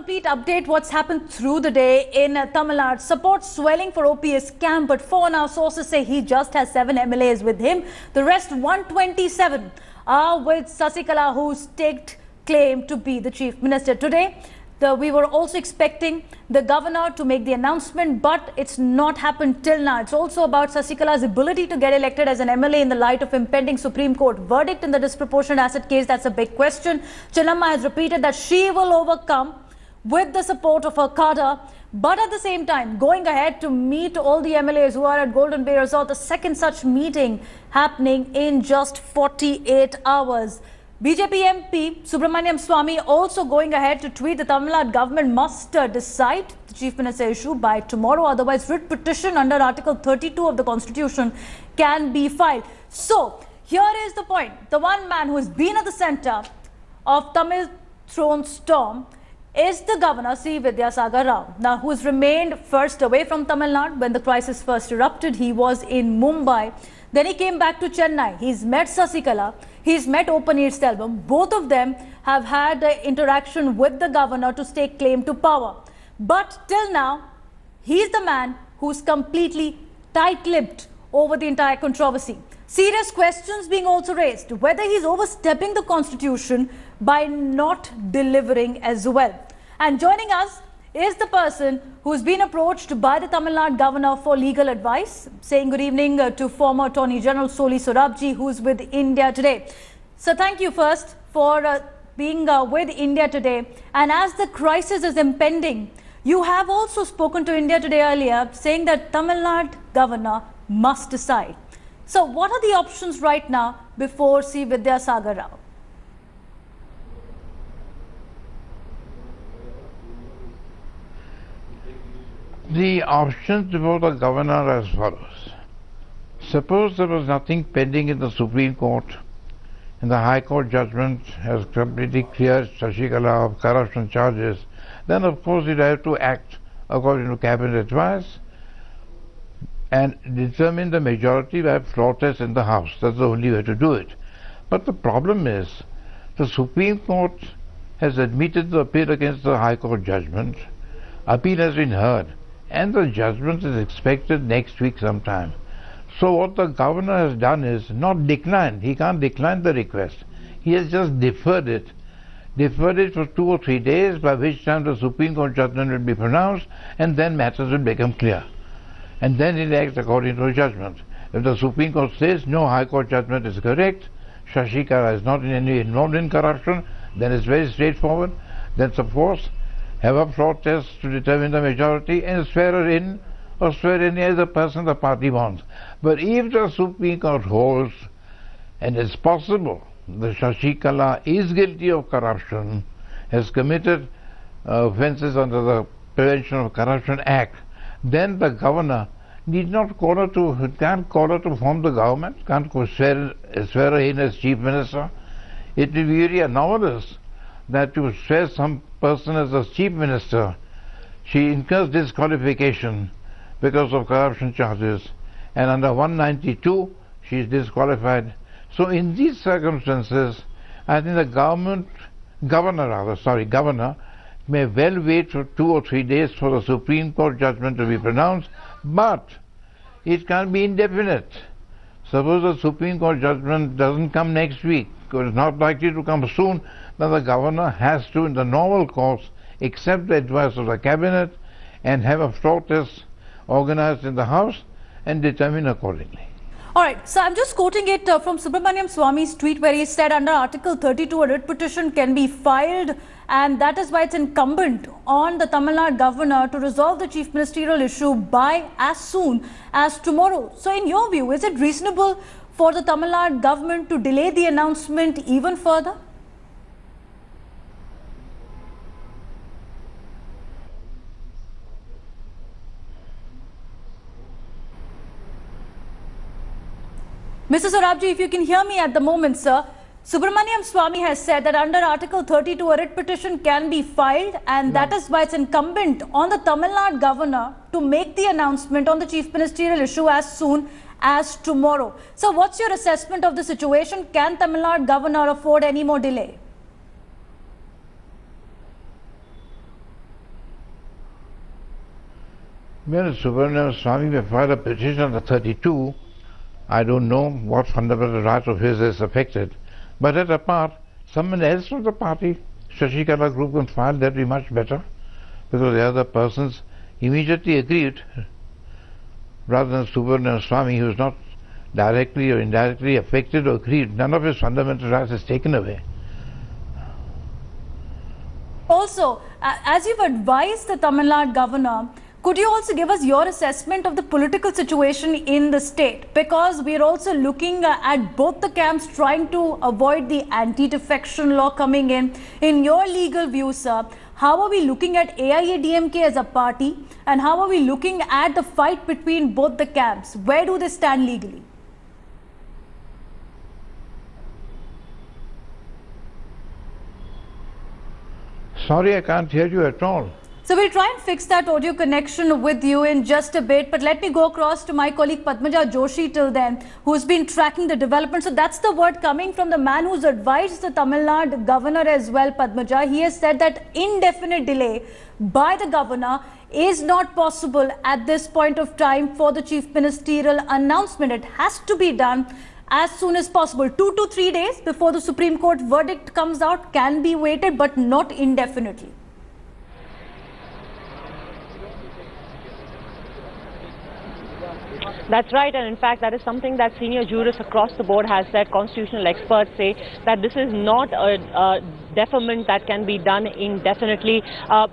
complete update what's happened through the day in Tamil Nadu. Support swelling for OPS camp, but for now sources say he just has 7 MLAs with him. The rest 127 are with Sasikala, who staked claim to be the chief minister. Today, we were also expecting the governor to make the announcement, but it's not happened till now. It's also about Sasikala's ability to get elected as an MLA in the light of impending Supreme Court verdict in the disproportionate asset case. That's a big question. Chennamma has repeated that she will overcome with the support of her cadre, but at the same time going ahead to meet all the MLAs who are at Golden Bay Resort, the second such meeting happening in just 48 hours. BJP MP Subramanian Swamy also going ahead to tweet the Tamil Nadu government must decide the chief minister issue by tomorrow, otherwise writ petition under Article 32 of the Constitution can be filed. So here is the point. The one man who has been at the center of Tamil throne storm is the governor C. Vidyasagar Rao. Now, who has remained first away from Tamil Nadu when the crisis first erupted. He was in Mumbai. Then he came back to Chennai. He's met Sasikala. He's met O. Paneerselvam. Both of them have had interaction with the governor to stake claim to power. But till now, he's the man who's completely tight-lipped over the entire controversy. Serious questions being also raised whether he's overstepping the constitution by not delivering as well. And joining us is the person who's been approached by the Tamil Nadu governor for legal advice, saying good evening to former Attorney General Soli Sorabjee, who's with India today. So thank you first for being with India today. And as the crisis is impending, you have also spoken to India today earlier, saying that Tamil Nadu governor must decide. So what are the options right now before C. Vidyasagar Rao? The options before the governor are as follows. Suppose there was nothing pending in the Supreme Court and the High Court judgment has completely cleared Sasikala of corruption charges, then of course you'd have to act according to cabinet advice and determine the majority by floor test in the House. That's the only way to do it. But the problem is the Supreme Court has admitted the appeal against the High Court judgment. Appeal has been heard and the judgment is expected next week sometime. So what the governor has done is not declined. He can't decline the request. He has just deferred it. Deferred it for 2 or 3 days, by which time the Supreme Court judgment will be pronounced and then matters will become clear. And then he'll act according to the judgment. If the Supreme Court says no High Court judgment is correct, Sasikala is not in any involved in corruption, then it's very straightforward. Then suppose have a floor test to determine the majority and swear her in or swear any other person the party wants. But if the Supreme Court holds, and it's possible that Sasikala is guilty of corruption, has committed offences under the Prevention of Corruption Act, then the governor need not can't call her to form the government, can't swear her in as chief minister. It will be very anomalous that to swear some person as a chief minister, she incurs disqualification because of corruption charges, and under 192 she is disqualified. So in these circumstances, I think the governor may well wait for 2 or 3 days for the Supreme Court judgment to be pronounced, but it can't be indefinite. Suppose the Supreme Court judgment doesn't come next week, or is not likely to come soon, then the governor has to, in the normal course, accept the advice of the cabinet and have a floor test organized in the House and determine accordingly. All right, so I'm just quoting it from Subramanian Swamy's tweet, where he said under Article 32 a writ petition can be filed, and that is why it's incumbent on the Tamil Nadu governor to resolve the chief ministerial issue by as soon as tomorrow. So in your view, is it reasonable for the Tamil Nadu government to delay the announcement even further? Mr. Sorabjee, if you can hear me at the moment, sir, Subramanian Swamy has said that under Article 32 a writ petition can be filed, and that is why it's incumbent on the Tamil Nadu governor to make the announcement on the chief ministerial issue as soon as tomorrow. So what's your assessment of the situation? Can Tamil Nadu governor afford any more delay? When Subramanian Swamy may file a petition under 32, I don't know what fundamental right of his is affected. But that apart, someone else from the party, Sasikala group, can file, that would be much better, because the other persons immediately agreed, rather than Subramanian Swamy, who is not directly or indirectly affected or aggrieved. None of his fundamental rights is taken away. Also, as you've advised the Tamil Nadu governor, could you also give us your assessment of the political situation in the state? Because we are also looking at both the camps trying to avoid the anti-defection law coming in. In your legal view, sir, how are we looking at AIADMK as a party, and how are we looking at the fight between both the camps? Where do they stand legally? Sorry, I can't hear you at all. So we'll try and fix that audio connection with you in just a bit, but let me go across to my colleague Padmaja Joshi till then, who's been tracking the development. So that's the word coming from the man who's advised the Tamil Nadu governor as well, Padmaja. He has said that indefinite delay by the governor is not possible at this point of time for the chief ministerial announcement. It has to be done as soon as possible. 2 to 3 days before the Supreme Court verdict comes out can be waited, but not indefinitely. That's right, and in fact that is something that senior jurists across the board has said. Constitutional experts say that this is not a deferment that can be done indefinitely.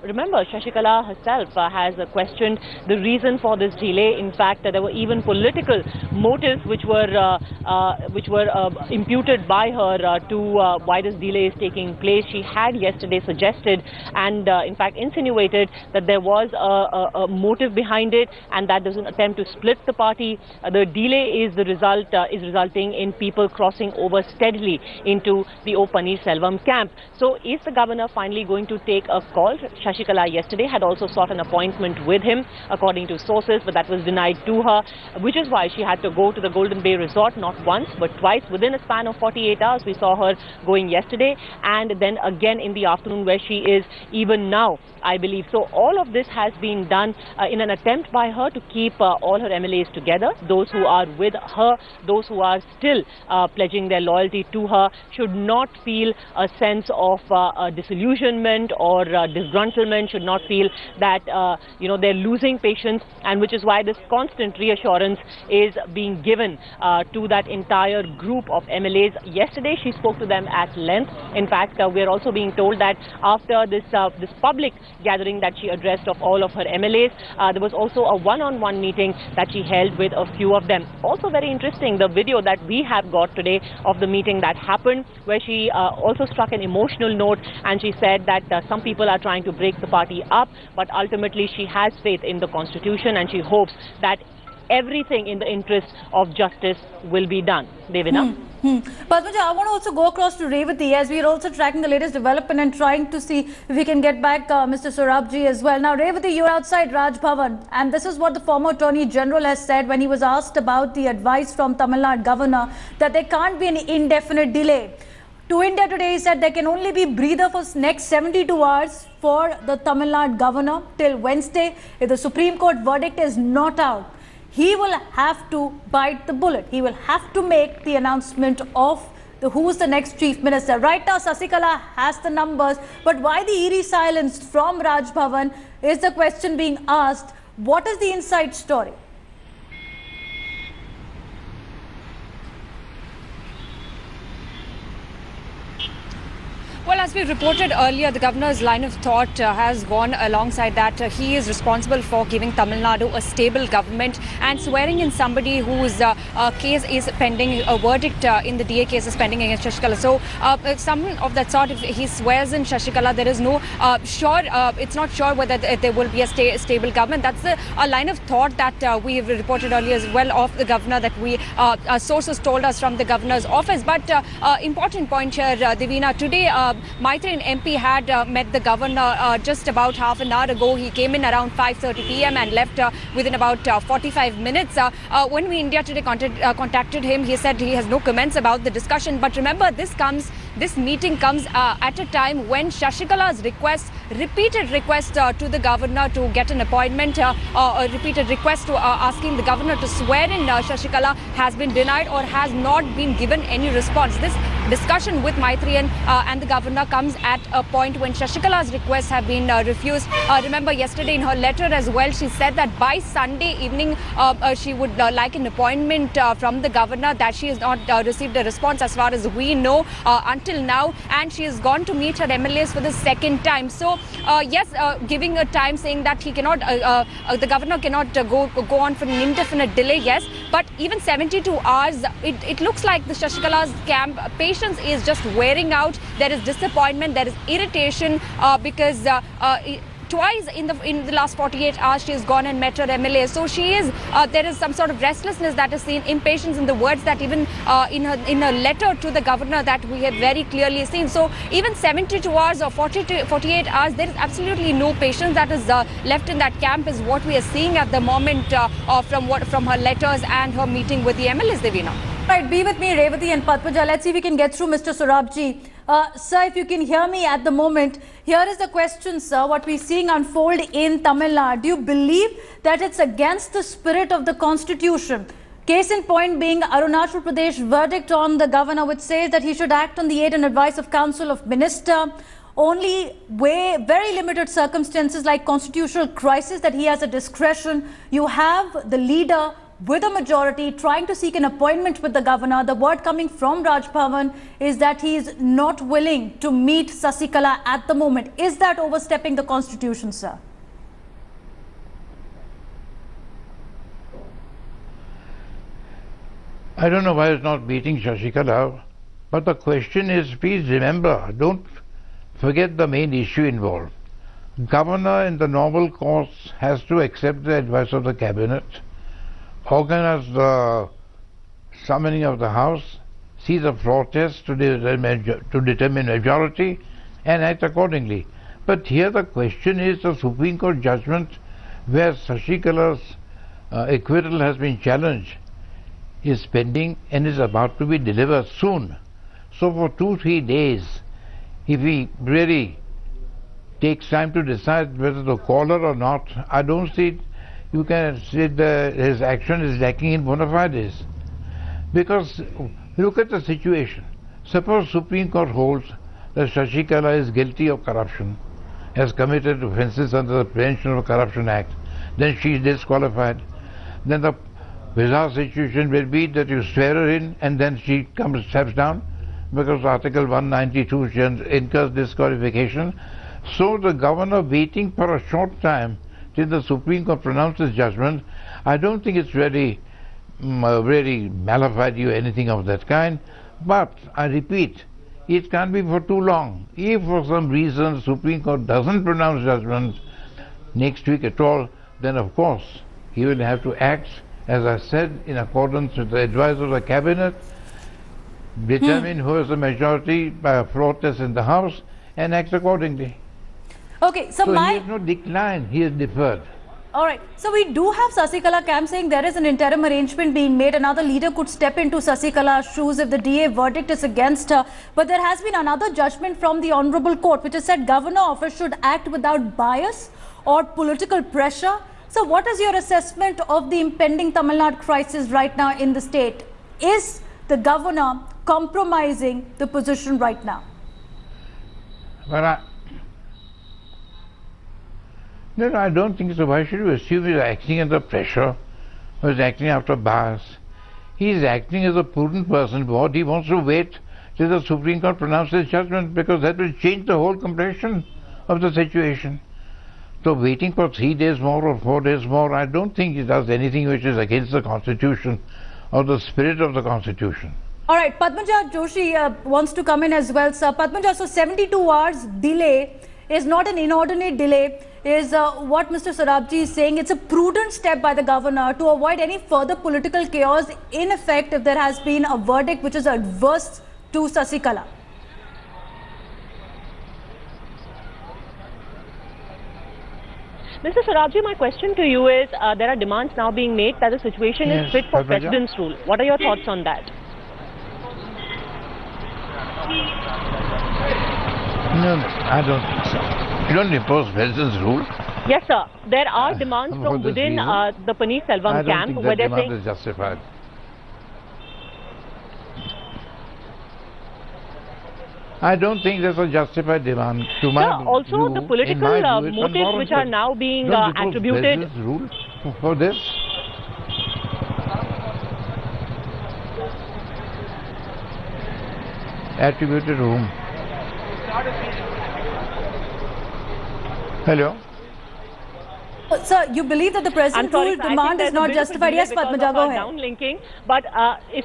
Remember, Sasikala herself has questioned the reason for this delay. In fact, there were even political motives which were imputed by her to why this delay is taking place. She had yesterday suggested and in fact insinuated that there was a motive behind it, and that there's an attempt to split the party. The delay is the result is resulting in people crossing over steadily into the O Paneerselvam camp. So is the governor finally going to take a call? Sasikala yesterday had also sought an appointment with him, according to sources, but that was denied to her, which is why she had to go to the Golden Bay Resort not once but twice within a span of 48 hours. We saw her going yesterday and then again in the afternoon, where she is even now, I believe. So all of this has been done in an attempt by her to keep all her MLAs together. Those who are with her, those who are still pledging their loyalty to her, should not feel a sense of disillusionment or disgruntlement, should not feel that they're losing patience, and which is why this constant reassurance is being given to that entire group of MLAs. Yesterday she spoke to them at length. In fact, we're also being told that after this public gathering that she addressed of all of her MLAs, there was also a one-on-one meeting that she held with a few of them. Also very interesting, the video that we have got today of the meeting that happened, where she also struck an emotional note, and she said that some people are trying to break the party up, but ultimately she has faith in the Constitution and she hopes that everything in the interest of justice will be done. Devina? Padmaja, I want to also go across to Revati, as we are also tracking the latest development and trying to see if we can get back Mr. Sorabjee as well. Now, Revati, you're outside Raj Bhavan, and this is what the former Attorney General has said when he was asked about the advice from Tamil Nadu governor that there can't be an indefinite delay. To India Today, he said there can only be breather for next 72 hours for the Tamil Nadu governor till Wednesday. If the Supreme Court verdict is not out, he will have to bite the bullet. He will have to make the announcement of who's the next chief minister. Right now, Sasikala has the numbers, but why the eerie silence from Raj Bhavan is the question being asked. What is the inside story? Well, as we reported earlier, the governor's line of thought has gone alongside that. He is responsible for giving Tamil Nadu a stable government and swearing in somebody whose case is pending, a verdict in the DA case is pending against Sasikala. So, someone of that sort, if he swears in Sasikala, there is no it's not sure whether there will be a stable government. That's a line of thought that we have reported earlier as well of the governor, that we sources told us from the governor's office. But important point here, Divina, today Maitreyan MP had met the governor just about half an hour ago. He came in around 5:30 p.m. and left within about 45 minutes. When we India Today contacted him, he said he has no comments about the discussion. But remember, this comes this meeting comes at a time when Sasikala's repeated request to the governor to get an appointment, a repeated request to asking the governor to swear in Sasikala has been denied or has not been given any response. This discussion with Maitreyan and the governor comes at a point when Sasikala's requests have been refused. Remember, yesterday in her letter as well, she said that by Sunday evening she would like an appointment from the governor, that she has not received a response as far as we know until now, and she has gone to meet her MLAs for the second time. So yes, giving a time, saying that he cannot, the governor cannot go on for an indefinite delay, yes, but even 72 hours, it looks like the Sasikala's camp patience is just wearing out. There is disappointment, there is irritation because twice in the last 48 hours she has gone and met her MLA. So she is, there is some sort of restlessness that is seen, impatience in the words that even in a letter to the governor that we have very clearly seen. So even 72 hours or 48 hours, there is absolutely no patience that is left in that camp, is what we are seeing at the moment from her letters and her meeting with the MLAs, Devina. Right, be with me, Revati and Padmaja. Let's see if we can get through Mr. Sorabjee. Sir, if you can hear me at the moment, here is the question, sir. What we're seeing unfold in Tamil Nadu, do you believe that it's against the spirit of the constitution? Case in point being Arunachal Pradesh verdict on the governor, which says that he should act on the aid and advice of Council of Minister. Only very limited circumstances like constitutional crisis that he has a discretion. You have the leader with a majority trying to seek an appointment with the governor. The word coming from Raj Bhavan is that he is not willing to meet Sasikala at the moment. Is that overstepping the constitution, sir? I don't know why it's not meeting Sasikala, but the question is, please remember, don't forget the main issue involved. Governor in the normal course has to accept the advice of the cabinet, organize the summoning of the House, see the floor test to determine majority and act accordingly. But here the question is the Supreme Court judgment where Sasikala's acquittal has been challenged is pending and is about to be delivered soon. So for 2-3 days, if he really takes time to decide whether to call her or not, I don't see it. You can say that his action is lacking in bona fides. Because look at the situation. Suppose Supreme Court holds that Sasikala is guilty of corruption, has committed offences under the Prevention of Corruption Act, then she is disqualified. Then the bizarre situation will be that you swear her in and then she steps down because Article 192 incurs disqualification. So the governor waiting for a short time till the Supreme Court pronounces judgment, I don't think it's really malafide or anything of that kind. But I repeat, it can't be for too long. If for some reason Supreme Court doesn't pronounce judgment next week at all, then of course he will have to act, as I said, in accordance with the advice of the cabinet, determine who has the majority by a floor test in the House and act accordingly. Okay, so he has no decline, he has deferred. Alright, so we do have Sasikala camp saying there is an interim arrangement being made. Another leader could step into Sasikala's shoes if the DA verdict is against her. But there has been another judgment from the Honorable Court which has said governor office should act without bias or political pressure. So what is your assessment of the impending Tamil Nadu crisis right now in the state? Is the governor compromising the position right now? Well, no, I don't think so. Why should you assume he's acting under pressure or he's acting after bias? He's acting as a prudent person. What he wants to wait till the Supreme Court pronounces judgment, because that will change the whole complexion of the situation. So waiting for 3 days more or 4 days more, I don't think he does anything which is against the Constitution or the spirit of the Constitution. Alright, Padmaja Joshi wants to come in as well, sir. Padmaja, so 72 hours delay is not an inordinate delay, is what Mr. Sorabjee is saying. It's a prudent step by the governor to avoid any further political chaos, in effect, if there has been a verdict which is adverse to Sasikala. Mr. Sorabjee, my question to you is, there are demands now being made that the situation is fit for President's rule. What are your thoughts on that? No, I don't think so. You don't impose president's rule. Yes, sir. There are demands from within the Paneer Selvam camp where they're saying... I don't think that demand is justified. I don't think there's a justified demand. To my view, also the political motives which are now being attributed... rule for this? Attributed whom? Hello? Sir, you believe that the president's rule demand is not justified? Yes, Padmaja, go ahead. Downlinking, but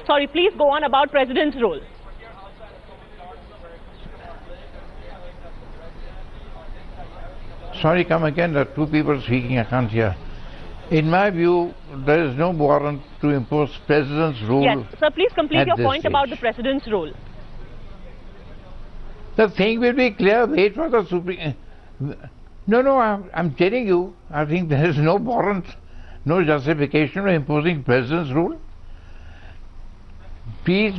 sorry, please go on about president's role. Sorry, come again. There are two people speaking. I can't hear. In my view, there is no warrant to impose president's rule. Yes, sir, please complete your point about the president's role. The thing will be clear. Wait for the Supreme... No, I'm telling you, I think there is no warrant, no justification for imposing president's rule. Please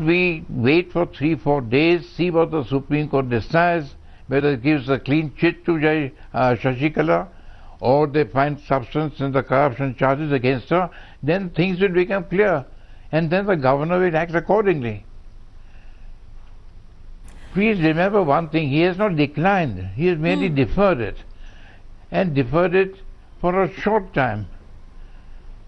wait for 3-4 days, see what the Supreme Court decides, whether it gives a clean chit to Sasikala or they find substance in the corruption charges against her, then things will become clear and then the governor will act accordingly. Please remember one thing, he has not declined, he has merely deferred it, and deferred it for a short time.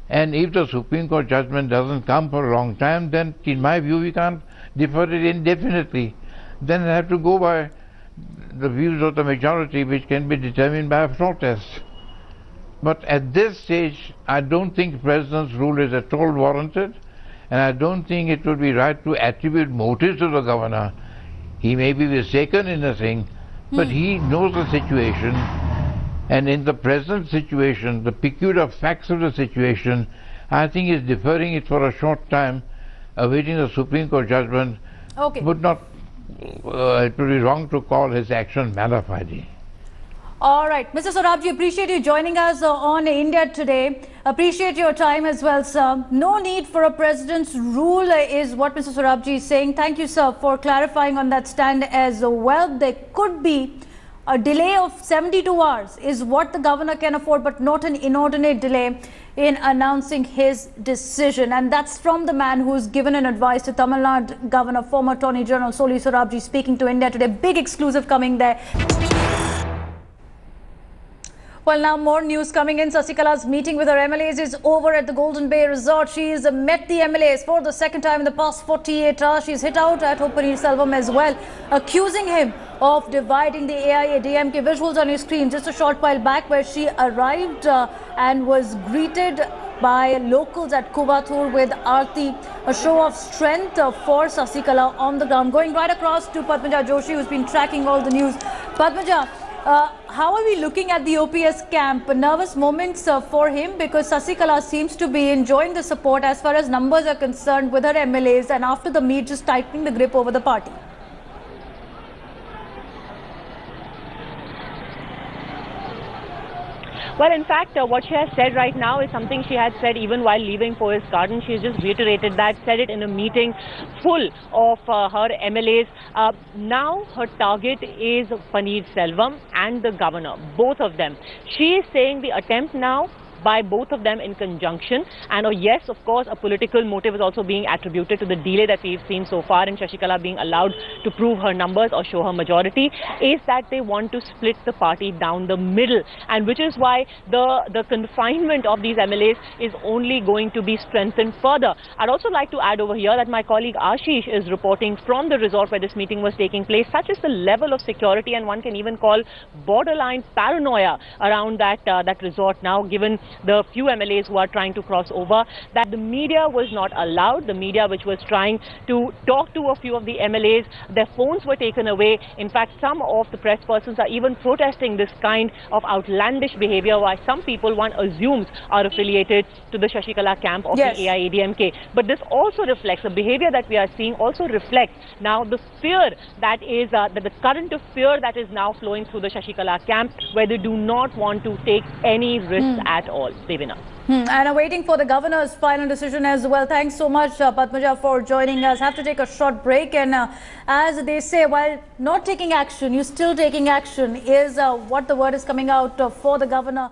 And if the Supreme Court judgment doesn't come for a long time, then in my view we can't defer it indefinitely. Then I have to go by the views of the majority, which can be determined by a protest. But at this stage, I don't think President's rule is at all warranted, and I don't think it would be right to attribute motives to the governor. He may be mistaken in a thing, but he knows the situation, and in the present situation, the peculiar facts of the situation, I think is deferring it for a short time, awaiting the Supreme Court judgment, would not, it would be wrong to call his action mala fide. All right, Mr. Sorabjee, appreciate you joining us on India Today. Appreciate your time as well, sir. No need for a president's rule is what Mr. Sorabjee is saying. Thank you, sir, for clarifying on that stand as well. There could be a delay of 72 hours is what the governor can afford, but not an inordinate delay in announcing his decision. And that's from the man who's given an advice to Tamil Nadu Governor, former Attorney General Soli Sorabjee, speaking to India Today. Big exclusive coming there. Well, now more news coming in. Sasikala's meeting with her MLAs is over at the Golden Bay Resort. She's met the MLAs for the second time in the past 48 hours. She's hit out at Paneer Selvam as well, accusing him of dividing the AIADMK. Visuals on your screen just a short while back where she arrived and was greeted by locals at Kuvathur with Aarti, a show of strength for Sasikala on the ground. Going right across to Padmaja Joshi, who's been tracking all the news. Padmaja, how are we looking at the OPS camp? Nervous moments for him, because Sasikala seems to be enjoying the support as far as numbers are concerned with her MLAs, and after the meet just tightening the grip over the party. Well, in fact, what she has said right now is something she had said even while leaving Forest Garden. She has just reiterated that, said it in a meeting full of her MLAs. Now her target is Paneer Selvam and the governor, both of them. She is saying the attempt now by both of them in conjunction, and yes, of course, a political motive is also being attributed to the delay that we've seen so far in Sasikala being allowed to prove her numbers or show her majority, is that they want to split the party down the middle, and which is why the confinement of these MLAs is only going to be strengthened further. I'd also like to add over here that my colleague Ashish is reporting from the resort where this meeting was taking place. Such is the level of security, and one can even call borderline paranoia around that resort now, given the few MLAs who are trying to cross over, that the media was not allowed. The media which was trying to talk to a few of the MLAs, their phones were taken away. In fact, some of the press persons are even protesting this kind of outlandish behavior, why some people one assumes are affiliated to the Sasikala camp of the AIADMK. But this also reflects, the behavior that we are seeing also reflects now the fear that is, the current of fear that is now flowing through the Sasikala camp, where they do not want to take any risks at all. all. Devina. And are waiting for the governor's final decision as well. Thanks so much, Padmaja, for joining us. Have to take a short break. And as they say, while not taking action, you're still taking action, is what the word is coming out for the governor.